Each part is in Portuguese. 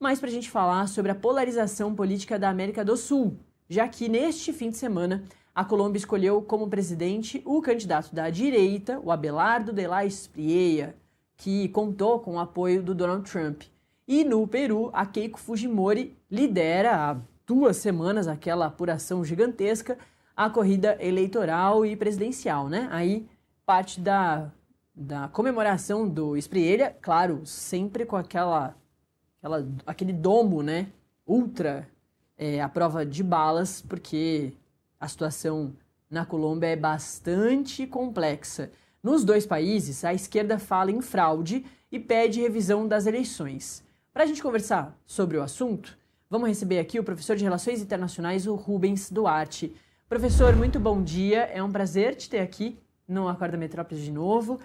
mas para a gente falar sobre a polarização política da América do Sul, já que neste fim de semana a Colômbia escolheu como presidente o candidato da direita, o Abelardo de la Espriella, que contou com o apoio do Donald Trump. E no Peru, a Keiko Fujimori lidera há 2 semanas aquela apuração gigantesca, a corrida eleitoral e presidencial, né? Aí parte da comemoração do Espriella, claro, sempre com aquele domo, né? Ultra à prova de balas, porque a situação na Colômbia é bastante complexa. Nos 2 países, a esquerda fala em fraude e pede revisão das eleições. Para a gente conversar sobre o assunto, vamos receber aqui o professor de Relações Internacionais, o Rubens Duarte. Professor, muito bom dia, é um prazer te ter aqui no Acorda Metrópolis de novo.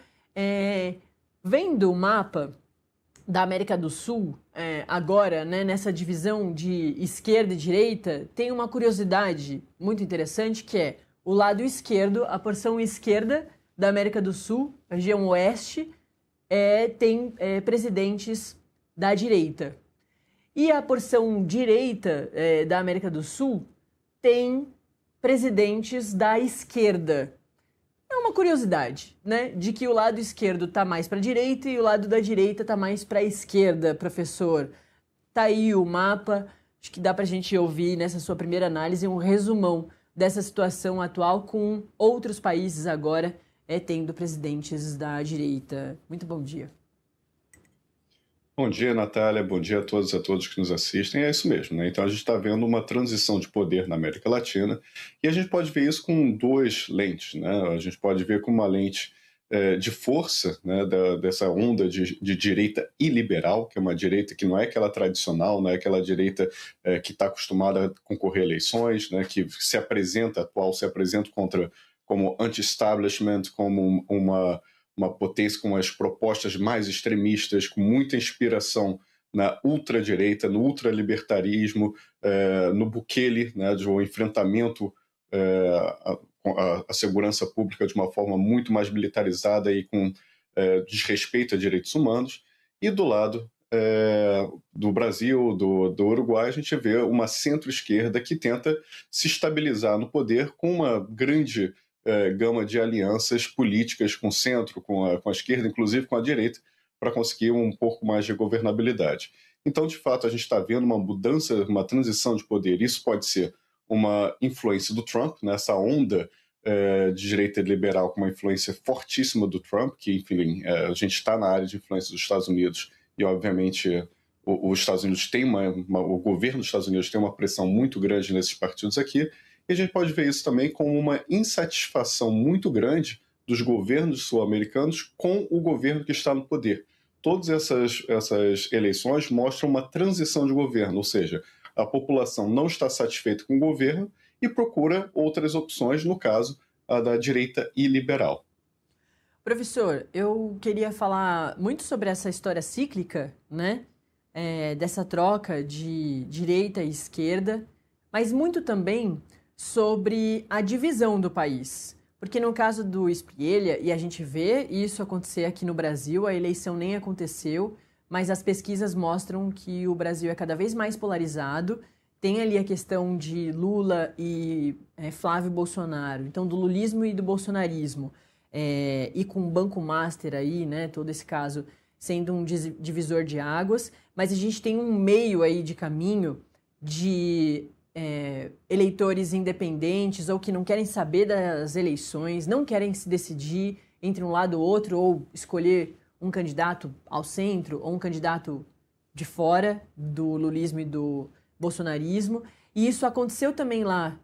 Vendo o mapa da América do Sul, agora, né, nessa divisão de esquerda e direita, tem uma curiosidade muito interessante, que é o lado esquerdo, a porção esquerda da América do Sul, a região oeste, tem presidentes da direita. E a porção direita da América do Sul tem presidentes da esquerda. É uma curiosidade, né? De que o lado esquerdo está mais para a direita e o lado da direita está mais para a esquerda, professor. Tá aí o mapa, acho que dá para a gente ouvir nessa sua primeira análise um resumão dessa situação atual com outros países agora tendo presidentes da direita. Muito bom dia. Bom dia, Natália. Bom dia a todos e a todos que nos assistem. É isso mesmo, né? Então a gente está vendo uma transição de poder na América Latina e a gente pode ver isso com 2 lentes, né? A gente pode ver com uma lente de força, né, dessa onda de direita iliberal, que é uma direita que não é aquela tradicional, não é aquela direita que está acostumada a concorrer a eleições, né, que se apresenta como anti-establishment, como uma potência com as propostas mais extremistas, com muita inspiração na ultradireita, no ultralibertarismo, no Bukele, né, do enfrentamento à segurança pública de uma forma muito mais militarizada e com desrespeito a direitos humanos. E do lado do Brasil, do Uruguai, a gente vê uma centro-esquerda que tenta se estabilizar no poder com uma grande gama de alianças políticas com o centro, com a esquerda, inclusive com a direita, para conseguir um pouco mais de governabilidade. Então, de fato, a gente está vendo uma mudança, uma transição de poder. Isso pode ser uma influência do Trump, nessa onda de direita liberal com uma influência fortíssima do Trump, que, enfim, a gente está na área de influência dos Estados Unidos e, obviamente, os Estados Unidos tem o governo dos Estados Unidos tem uma pressão muito grande nesses partidos aqui. E a gente pode ver isso também como uma insatisfação muito grande dos governos sul-americanos com o governo que está no poder. Todas essas eleições mostram uma transição de governo, ou seja, a população não está satisfeita com o governo e procura outras opções, no caso, a da direita iliberal. Professor, eu queria falar muito sobre essa história cíclica, né? Dessa troca de direita e esquerda, mas muito também sobre a divisão do país. Porque no caso do Espriella, e a gente vê isso acontecer aqui no Brasil, a eleição nem aconteceu, mas as pesquisas mostram que o Brasil é cada vez mais polarizado. Tem ali a questão de Lula e Flávio Bolsonaro, então do lulismo e do bolsonarismo, e com o Banco Master aí, né, todo esse caso sendo um divisor de águas, mas a gente tem um meio aí de caminho de eleitores independentes ou que não querem saber das eleições, não querem se decidir entre um lado ou outro, ou escolher um candidato ao centro ou um candidato de fora do lulismo e do bolsonarismo. E isso aconteceu também lá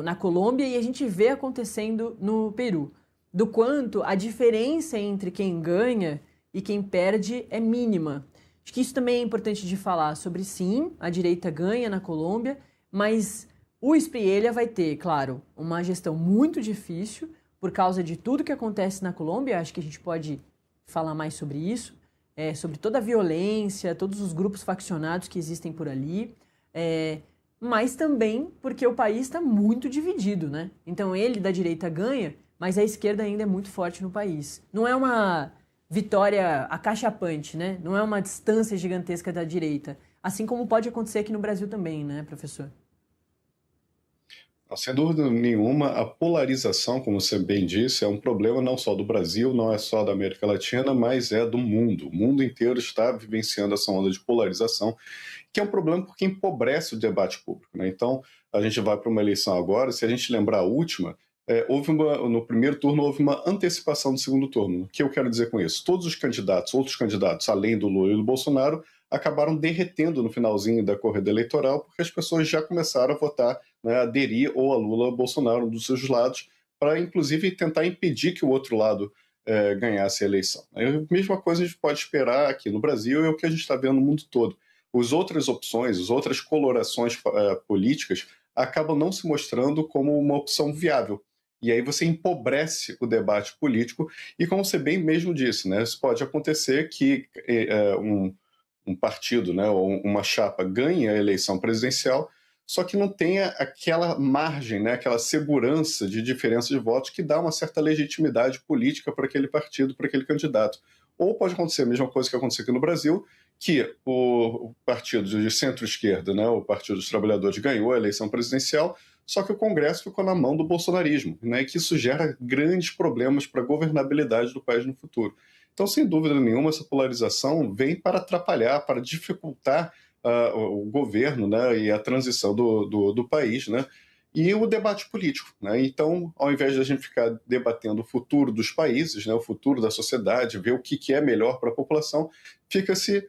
na Colômbia e a gente vê acontecendo no Peru. Do quanto a diferença entre quem ganha e quem perde é mínima. Acho que isso também é importante de falar sobre, sim, a direita ganha na Colômbia, mas o Espriella vai ter, claro, uma gestão muito difícil por causa de tudo que acontece na Colômbia. Acho que a gente pode falar mais sobre isso, sobre toda a violência, todos os grupos faccionados que existem por ali, mas também porque o país está muito dividido, né? Então ele da direita ganha, mas a esquerda ainda é muito forte no país. Não é uma vitória acachapante, né? Não é uma distância gigantesca da direita. Assim como pode acontecer aqui no Brasil também, né, professor? Sem dúvida nenhuma, a polarização, como você bem disse, é um problema não só do Brasil, não é só da América Latina, mas é do mundo. O mundo inteiro está vivenciando essa onda de polarização, que é um problema porque empobrece o debate público, né? Então, a gente vai para uma eleição agora, se a gente lembrar a última, no primeiro turno houve uma antecipação do segundo turno. O que eu quero dizer com isso? Todos os candidatos, outros candidatos, além do Lula e do Bolsonaro, acabaram derretendo no finalzinho da corrida eleitoral, porque as pessoas já começaram a votar, né, aderir ou a Lula ou a Bolsonaro, um dos seus lados, para inclusive tentar impedir que o outro lado ganhasse a eleição. A mesma coisa a gente pode esperar aqui no Brasil e é o que a gente está vendo no mundo todo. As outras opções, as outras colorações políticas acabam não se mostrando como uma opção viável. E aí você empobrece o debate político e, como você bem mesmo disse, né, pode acontecer que um partido, né, ou uma chapa ganhe a eleição presidencial, só que não tenha aquela margem, né, aquela segurança de diferença de votos que dá uma certa legitimidade política para aquele partido, para aquele candidato. Ou pode acontecer a mesma coisa que aconteceu aqui no Brasil, que o partido de centro-esquerda, né, o Partido dos Trabalhadores, ganhou a eleição presidencial, só que o Congresso ficou na mão do bolsonarismo, né, e que isso gera grandes problemas para a governabilidade do país no futuro. Então, sem dúvida nenhuma, essa polarização vem para atrapalhar, para dificultar o governo, né, e a transição do país, né, e o debate político, né? Então, ao invés de a gente ficar debatendo o futuro dos países, né, o futuro da sociedade, ver o que é melhor para a população, fica-se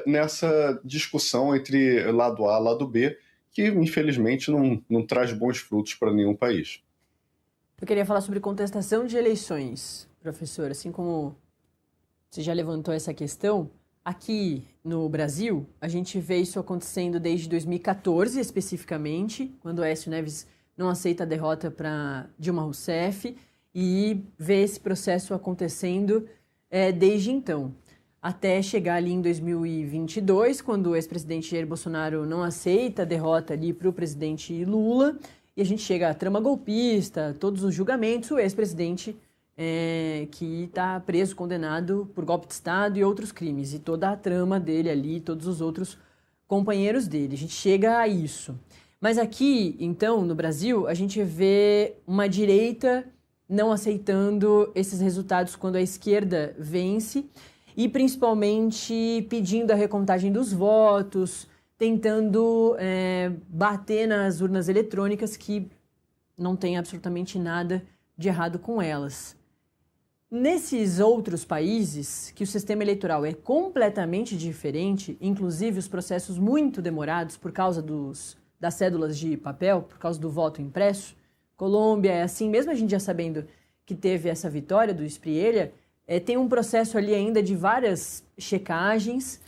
nessa discussão entre lado A e lado B, que infelizmente não traz bons frutos para nenhum país. Eu queria falar sobre contestação de eleições, professor. Assim como você já levantou essa questão, aqui no Brasil, a gente vê isso acontecendo desde 2014, especificamente, quando o Aécio Neves não aceita a derrota para Dilma Rousseff, e vê esse processo acontecendo desde então, até chegar ali em 2022, quando o ex-presidente Jair Bolsonaro não aceita a derrota ali para o presidente Lula, e a gente chega à trama golpista, todos os julgamentos, o ex-presidente que está preso, condenado por golpe de Estado e outros crimes, e toda a trama dele ali, todos os outros companheiros dele. A gente chega a isso. Mas aqui, então, no Brasil, a gente vê uma direita não aceitando esses resultados quando a esquerda vence, e principalmente pedindo a recontagem dos votos, tentando bater nas urnas eletrônicas, que não tem absolutamente nada de errado com elas. Nesses outros países, que o sistema eleitoral é completamente diferente, inclusive os processos muito demorados por causa das cédulas de papel, por causa do voto impresso, Colômbia é assim, mesmo a gente já sabendo que teve essa vitória do Spriella, tem um processo ali ainda de várias checagens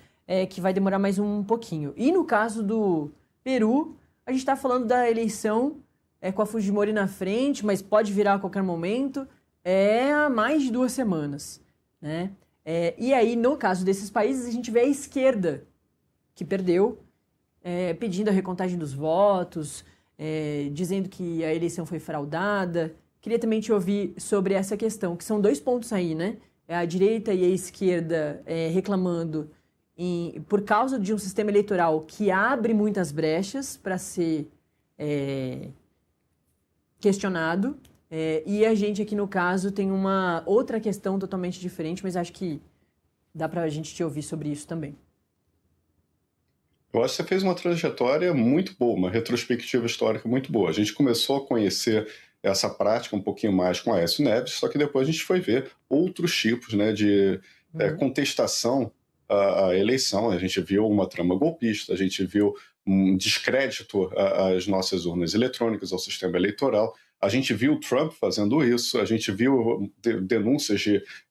que vai demorar mais um pouquinho. E no caso do Peru, a gente está falando da eleição com a Fujimori na frente, mas pode virar a qualquer momento, há mais de 2 semanas, né? E aí, no caso desses países, a gente vê a esquerda, que perdeu, pedindo a recontagem dos votos, dizendo que a eleição foi fraudada. Queria também te ouvir sobre essa questão, que são 2 pontos aí, né? A direita e a esquerda reclamando por causa de um sistema eleitoral que abre muitas brechas para ser questionado. E a gente aqui, no caso, tem uma outra questão totalmente diferente, mas acho que dá para a gente te ouvir sobre isso também. Eu acho que você fez uma trajetória muito boa, uma retrospectiva histórica muito boa. A gente começou a conhecer essa prática um pouquinho mais com Aécio Neves, só que depois a gente foi ver outros tipos, né, de contestação à eleição. A gente viu uma trama golpista, a gente viu um descrédito às nossas urnas eletrônicas, ao sistema eleitoral. A gente viu o Trump fazendo isso, a gente viu denúncias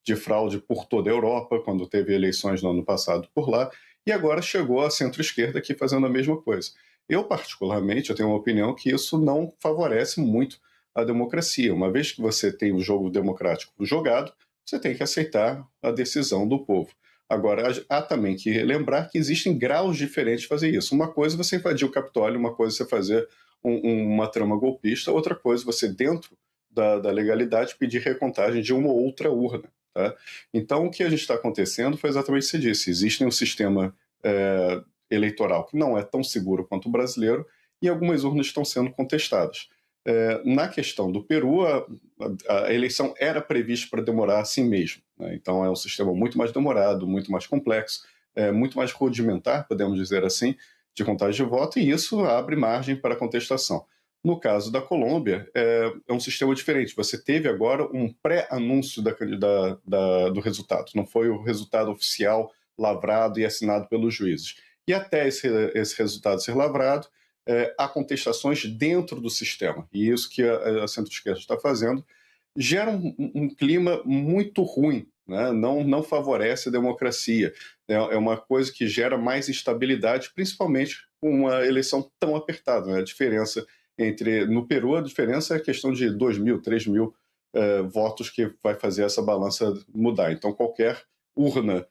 de fraude por toda a Europa, quando teve eleições no ano passado por lá, e agora chegou a centro-esquerda aqui fazendo a mesma coisa. Eu, particularmente, tenho uma opinião que isso não favorece muito a democracia. Uma vez que você tem o jogo democrático jogado, você tem que aceitar a decisão do povo. Agora, há também que lembrar que existem graus diferentes de fazer isso. Uma coisa é você invadir o Capitólio, uma coisa é você fazer uma trama golpista, outra coisa é você, dentro da legalidade, pedir recontagem de uma ou outra urna. Tá? Então, o que a gente está acontecendo foi exatamente o que você disse. Existe um sistema eleitoral que não é tão seguro quanto o brasileiro e algumas urnas estão sendo contestadas. Na questão do Peru, a eleição era prevista para demorar assim mesmo. Né? Então, é um sistema muito mais demorado, muito mais complexo, muito mais rudimentar, podemos dizer assim, de contagem de voto, e isso abre margem para contestação. No caso da Colômbia, é um sistema diferente. Você teve agora um pré-anúncio do resultado. Não foi o resultado oficial lavrado e assinado pelos juízes. E até esse resultado ser lavrado, há contestações dentro do sistema. E isso que a centro-esquerda está fazendo gera um clima muito ruim, né? Não favorece a democracia. É uma coisa que gera mais instabilidade, principalmente com uma eleição tão apertada. Né? A diferença no Peru, a diferença é a questão de 2.000, 3.000 votos que vai fazer essa balança mudar. Então, qualquer urna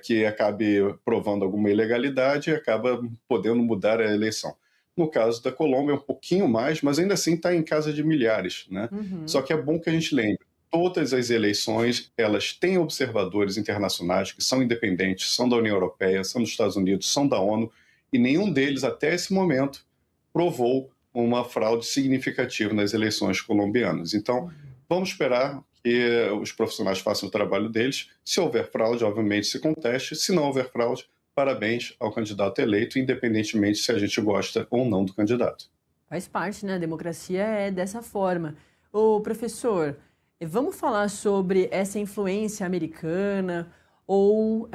que acabe provando alguma ilegalidade acaba podendo mudar a eleição. No caso da Colômbia, é um pouquinho mais, mas ainda assim está em casa de milhares. Né? Só que é bom que a gente lembre, todas as eleições elas têm observadores internacionais que são independentes, são da União Europeia, são dos Estados Unidos, são da ONU, e nenhum deles, até esse momento, provou uma fraude significativa nas eleições colombianas. Então, vamos esperar que os profissionais façam o trabalho deles. Se houver fraude, obviamente se conteste. Se não houver fraude, parabéns ao candidato eleito, independentemente se a gente gosta ou não do candidato. Faz parte, né? A democracia é dessa forma. Ô, professor, vamos falar sobre essa influência americana, ou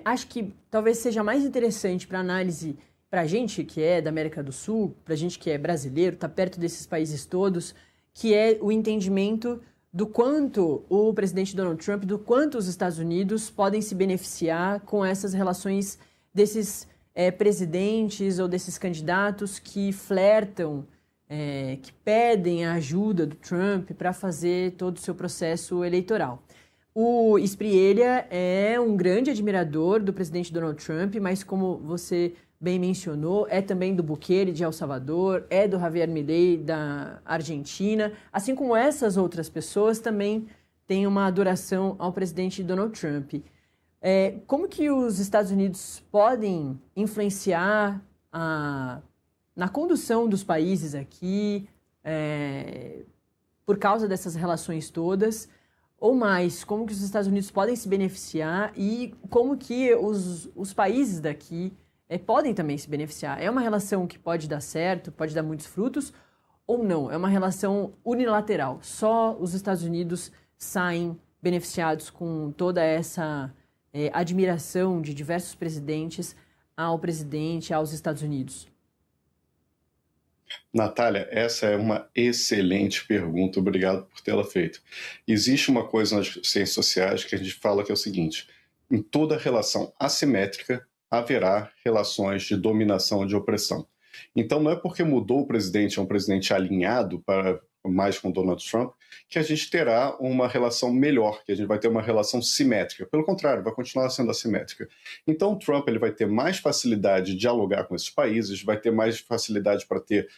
acho que talvez seja mais interessante para análise para a gente que é da América do Sul, para a gente que é brasileiro, está perto desses países todos, que é o entendimento do quanto o presidente Donald Trump, do quanto os Estados Unidos podem se beneficiar com essas relações desses presidentes ou desses candidatos que flertam, que pedem a ajuda do Trump para fazer todo o seu processo eleitoral. O Sprielja é um grande admirador do presidente Donald Trump, mas como você bem mencionou, é também do Bukele de El Salvador, é do Javier Milei da Argentina, assim como essas outras pessoas também têm uma adoração ao presidente Donald Trump. Como que os Estados Unidos podem influenciar na condução dos países aqui, por causa dessas relações todas, ou mais, como que os Estados Unidos podem se beneficiar e como que os países daqui podem também se beneficiar? É uma relação que pode dar certo, pode dar muitos frutos, ou não? É uma relação unilateral, só os Estados Unidos saem beneficiados com toda essa admiração de diversos presidentes ao presidente, aos Estados Unidos? Natália, essa é uma excelente pergunta, obrigado por tê-la feito. Existe uma coisa nas ciências sociais que a gente fala que é o seguinte: em toda relação assimétrica haverá relações de dominação e de opressão. Então não é porque mudou o presidente, é um presidente alinhado mais com Donald Trump, que a gente terá uma relação melhor, que a gente vai ter uma relação simétrica. Pelo contrário, vai continuar sendo assimétrica. Então o Trump ele vai ter mais facilidade de dialogar com esses países, vai ter mais facilidade para ter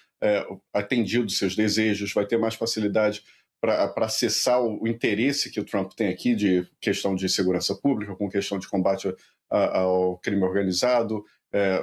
atendido seus desejos, vai ter mais facilidade para acessar o interesse que o Trump tem aqui de questão de segurança pública, com questão de combate ao crime organizado,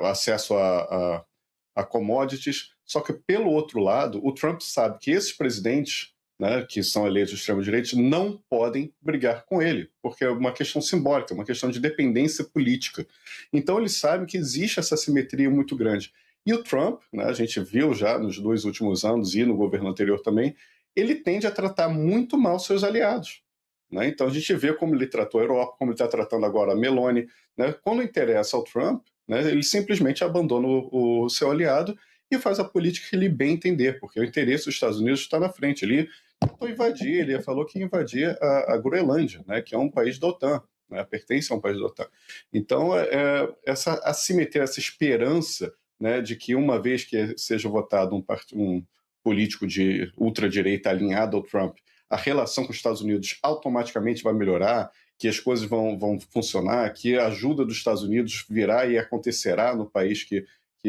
acesso a commodities. Só que, pelo outro lado, o Trump sabe que esses presidentes, né, que são eleitos de extrema-direita, não podem brigar com ele, porque é uma questão simbólica, uma questão de dependência política. Então ele sabe que existe essa simetria muito grande. E o Trump, né, a gente viu já nos 2 últimos anos e no governo anterior também, ele tende a tratar muito mal seus aliados. Né? Então a gente vê como ele tratou a Europa, como ele está tratando agora a Meloni. Né? Quando interessa ao Trump, né, ele simplesmente abandona o seu aliado e faz a política que ele bem entender, porque o interesse dos Estados Unidos está na frente. Ele tentou invadir, ele falou que ia invadir a Groenlândia, né, que é um país da OTAN, né, pertence a um país da OTAN. Então, essa assimetria, essa esperança, né, de que uma vez que seja votado um político de ultradireita alinhado ao Trump, a relação com os Estados Unidos automaticamente vai melhorar, que as coisas vão funcionar, que a ajuda dos Estados Unidos virá e acontecerá no país que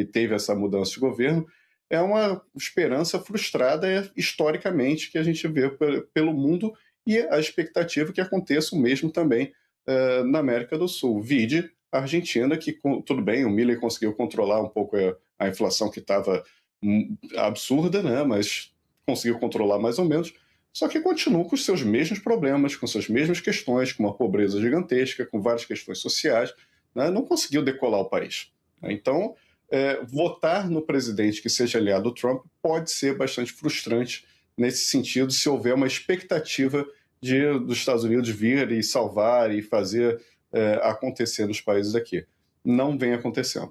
teve essa mudança de governo, é uma esperança frustrada historicamente que a gente vê pelo mundo e a expectativa que aconteça o mesmo também na América do Sul. Vide a Argentina, que tudo bem, o Milei conseguiu controlar um pouco a inflação que estava absurda, né, mas conseguiu controlar mais ou menos, só que continua com os seus mesmos problemas, com suas mesmas questões, com uma pobreza gigantesca, com várias questões sociais, né, não conseguiu decolar o país. Então, votar no presidente que seja aliado do Trump pode ser bastante frustrante nesse sentido, se houver uma expectativa dos Estados Unidos vir e salvar e fazer acontecer nos países daqui. Não vem acontecendo.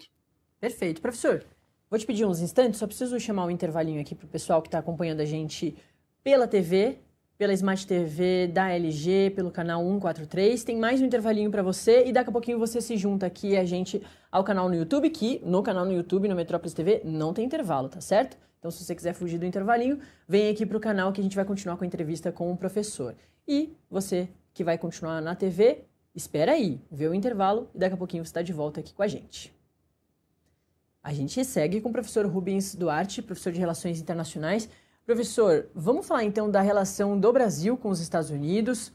Perfeito. Professor, vou te pedir uns instantes, só preciso chamar um intervalinho aqui para o pessoal que está acompanhando a gente pela TV, pela Smart TV da LG, pelo canal 143. Tem mais um intervalinho para você e daqui a pouquinho você se junta aqui a gente ao canal no YouTube, que no canal no YouTube, no Metrópolis TV, não tem intervalo, tá certo? Então, se você quiser fugir do intervalinho, vem aqui para o canal que a gente vai continuar com a entrevista com o professor. E você que vai continuar na TV, espera aí, vê o intervalo e daqui a pouquinho você está de volta aqui com a gente. A gente segue com o professor Rubens Duarte, professor de Relações Internacionais. Professor, vamos falar então da relação do Brasil com os Estados Unidos.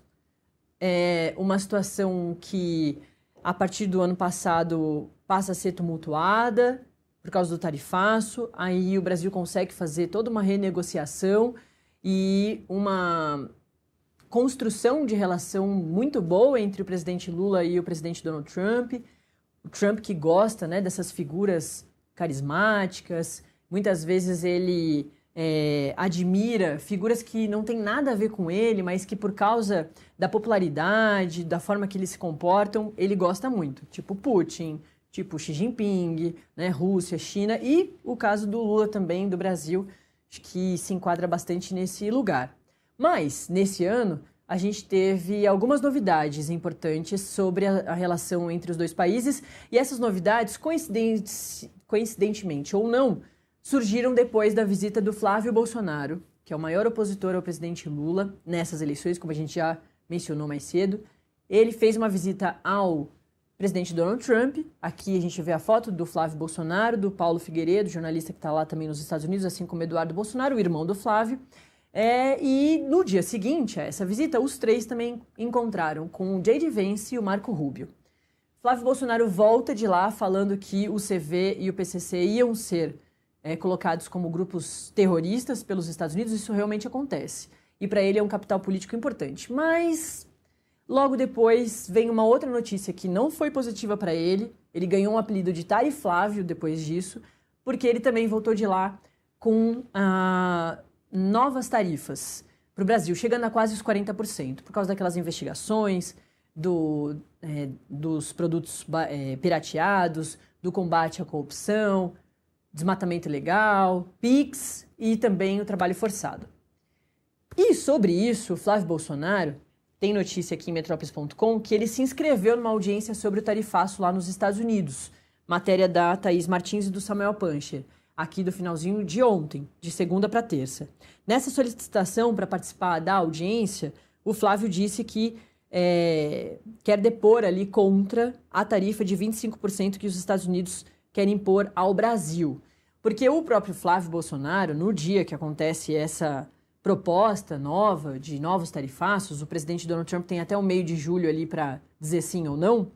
É uma situação que, a partir do ano passado, passa a ser tumultuada por causa do tarifaço. Aí o Brasil consegue fazer toda uma renegociação e uma construção de relação muito boa entre o presidente Lula e o presidente Donald Trump. O Trump que gosta, né, dessas figuras carismáticas, muitas vezes ele admira figuras que não tem nada a ver com ele, mas que por causa da popularidade, da forma que eles se comportam, ele gosta muito, tipo Putin, tipo Xi Jinping, né, Rússia, China, e o caso do Lula também, do Brasil, que se enquadra bastante nesse lugar. Mas, nesse ano, a gente teve algumas novidades importantes sobre a relação entre os dois países, e essas novidades, coincidentemente ou não, surgiram depois da visita do Flávio Bolsonaro, que é o maior opositor ao presidente Lula nessas eleições, como a gente já mencionou mais cedo. Ele fez uma visita ao presidente Donald Trump. Aqui a gente vê a foto do Flávio Bolsonaro, do Paulo Figueiredo, jornalista que está lá também nos Estados Unidos, assim como Eduardo Bolsonaro, o irmão do Flávio. E no dia seguinte a essa visita, os três também encontraram com o J.D. Vance e o Marco Rubio. Flávio Bolsonaro volta de lá falando que o CV e o PCC iam ser colocados como grupos terroristas pelos Estados Unidos. Isso realmente acontece. E para ele é um capital político importante. Mas logo depois vem uma outra notícia que não foi positiva para ele. Ele ganhou um apelido de Tariflávio depois disso, porque ele também voltou de lá com novas tarifas para o Brasil, chegando a quase os 40%, por causa daquelas investigações dos produtos pirateados, do combate à corrupção, desmatamento ilegal, PIX e também o trabalho forçado. E sobre isso, o Flávio Bolsonaro tem notícia aqui em Metrópolis.com que ele se inscreveu numa audiência sobre o tarifaço lá nos Estados Unidos, matéria da Thaís Martins e do Samuel Pancher, aqui do finalzinho de ontem, de segunda para terça. Nessa solicitação para participar da audiência, o Flávio disse que quer depor ali contra a tarifa de 25% que os Estados Unidos querem impor ao Brasil. Porque o próprio Flávio Bolsonaro, no dia que acontece essa proposta nova de novos tarifaços, o presidente Donald Trump tem até o meio de julho ali para dizer sim ou não,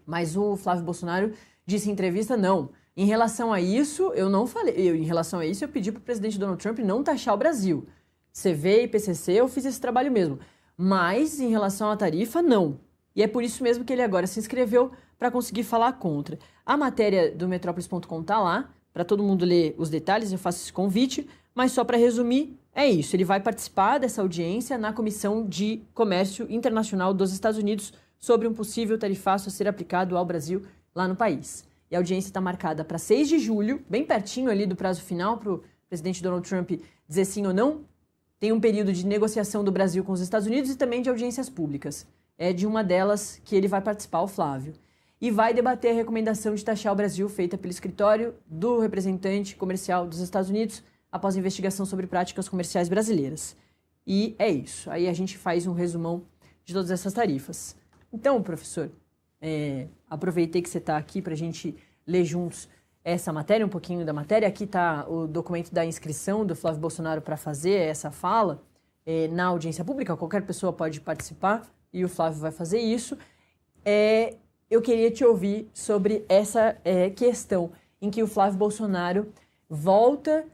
mas o Flávio Bolsonaro disse em entrevista não. Em relação a isso, eu não falei. Em relação a isso, eu pedi para o presidente Donald Trump não taxar o Brasil. CV e PCC, eu fiz esse trabalho mesmo. Mas, em relação à tarifa, não. E é por isso mesmo que ele agora se inscreveu para conseguir falar contra. A matéria do Metrópolis.com está lá, para todo mundo ler os detalhes, eu faço esse convite. Mas só para resumir, é isso. Ele vai participar dessa audiência na Comissão de Comércio Internacional dos Estados Unidos sobre um possível tarifaço a ser aplicado ao Brasil lá no país. E a audiência está marcada para 6 de julho, bem pertinho ali do prazo final para o presidente Donald Trump dizer sim ou não. Tem um período de negociação do Brasil com os Estados Unidos e também de audiências públicas. É de uma delas que ele vai participar, o Flávio. E vai debater a recomendação de taxar o Brasil feita pelo escritório do representante comercial dos Estados Unidos após a investigação sobre práticas comerciais brasileiras. E é isso. Aí a gente faz um resumão de todas essas tarifas. Então, professor, aproveitei que você está aqui para a gente ler juntos essa matéria, um pouquinho da matéria. Aqui está o documento da inscrição do Flávio Bolsonaro para fazer essa fala. na audiência pública, qualquer pessoa pode participar e o Flávio vai fazer isso. Eu queria te ouvir sobre essa questão em que o Flávio Bolsonaro volta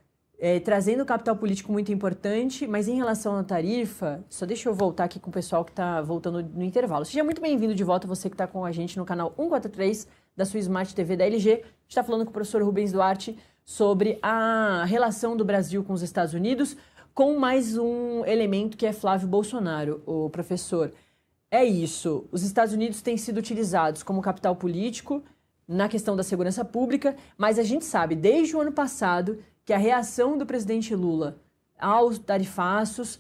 trazendo capital político muito importante, mas em relação à tarifa, só deixa eu voltar aqui com o pessoal que está voltando no intervalo. Seja muito bem-vindo de volta, você que está com a gente no canal 143 da sua Smart TV da LG. A gente está falando com o professor Rubens Duarte sobre a relação do Brasil com os Estados Unidos, com mais um elemento que é Flávio Bolsonaro, o professor. É isso, os Estados Unidos têm sido utilizados como capital político na questão da segurança pública, mas a gente sabe, desde o ano passado, que a reação do presidente Lula aos tarifaços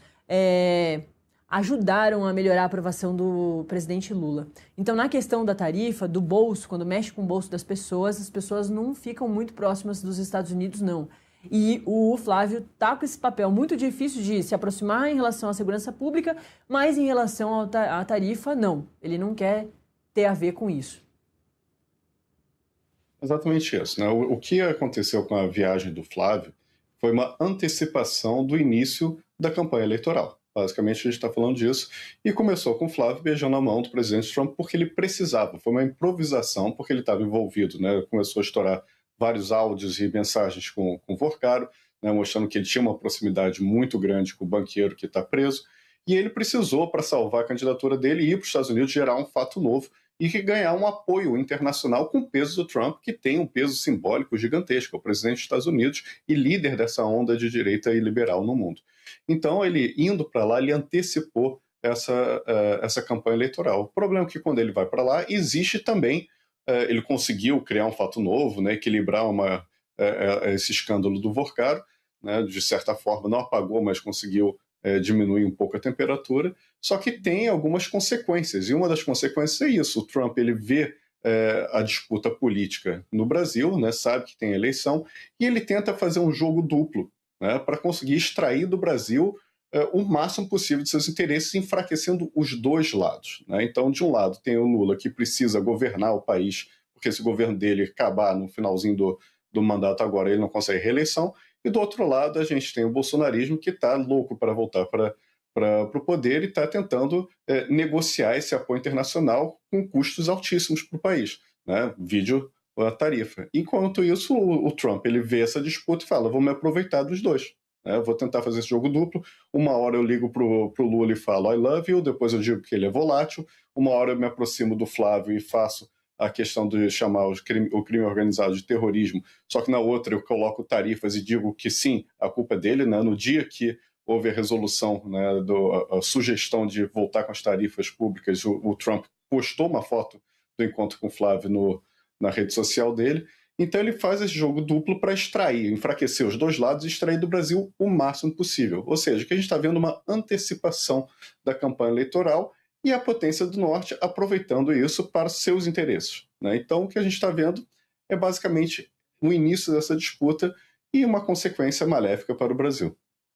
ajudaram a melhorar a aprovação do presidente Lula. Então, na questão da tarifa, do bolso, quando mexe com o bolso das pessoas, as pessoas não ficam muito próximas dos Estados Unidos, não. E o Flávio está com esse papel muito difícil de se aproximar em relação à segurança pública, mas em relação à tarifa, não. Ele não quer ter a ver com isso. Exatamente isso, né? O que aconteceu com a viagem do Flávio foi uma antecipação do início da campanha eleitoral. Basicamente, a gente está falando disso. E começou com o Flávio beijando a mão do presidente Trump porque ele precisava. Foi uma improvisação, porque ele estava envolvido, né? Começou a estourar vários áudios e mensagens com o Vorcaro, né? Mostrando que ele tinha uma proximidade muito grande com o banqueiro que está preso. E ele precisou, para salvar a candidatura dele, ir para os Estados Unidos, gerar um fato novo e ganhar um apoio internacional com o peso do Trump, que tem um peso simbólico gigantesco, é o presidente dos Estados Unidos e líder dessa onda de direita e liberal no mundo. Então, ele indo para lá, ele antecipou essa campanha eleitoral. O problema é que quando ele vai para lá, existe também, ele conseguiu criar um fato novo, né, equilibrar esse escândalo do Vorcaro, né, de certa forma não apagou, mas conseguiu diminuir um pouco a temperatura, só que tem algumas consequências, e uma das consequências é isso. O Trump ele vê a disputa política no Brasil, né, sabe que tem eleição, e ele tenta fazer um jogo duplo, né, para conseguir extrair do Brasil o máximo possível de seus interesses, enfraquecendo os dois lados, né? Então, de um lado, tem o Lula, que precisa governar o país, porque se o governo dele acabar no finalzinho do mandato agora, ele não consegue reeleição, e do outro lado, a gente tem o bolsonarismo, que está louco para voltar para o poder e está tentando negociar esse apoio internacional com custos altíssimos para o país, né? Vídeo a tarifa. Enquanto isso, o Trump ele vê essa disputa e fala, vou me aproveitar dos dois, né? Vou tentar fazer esse jogo duplo. Uma hora eu ligo pro Lula e falo I love you, depois eu digo que ele é volátil. Uma hora eu me aproximo do Flávio e faço a questão de chamar o crime organizado de terrorismo, só que na outra eu coloco tarifas e digo que sim, a culpa é dele, né? No dia que houve a resolução, né, a sugestão de voltar com as tarifas públicas, o Trump postou uma foto do encontro com o Flávio na rede social dele. Então ele faz esse jogo duplo para extrair, enfraquecer os dois lados e extrair do Brasil o máximo possível. Ou seja, que a gente está vendo uma antecipação da campanha eleitoral e a potência do Norte aproveitando isso para seus interesses, né? Então o que a gente está vendo é basicamente o início dessa disputa e uma consequência maléfica para o Brasil.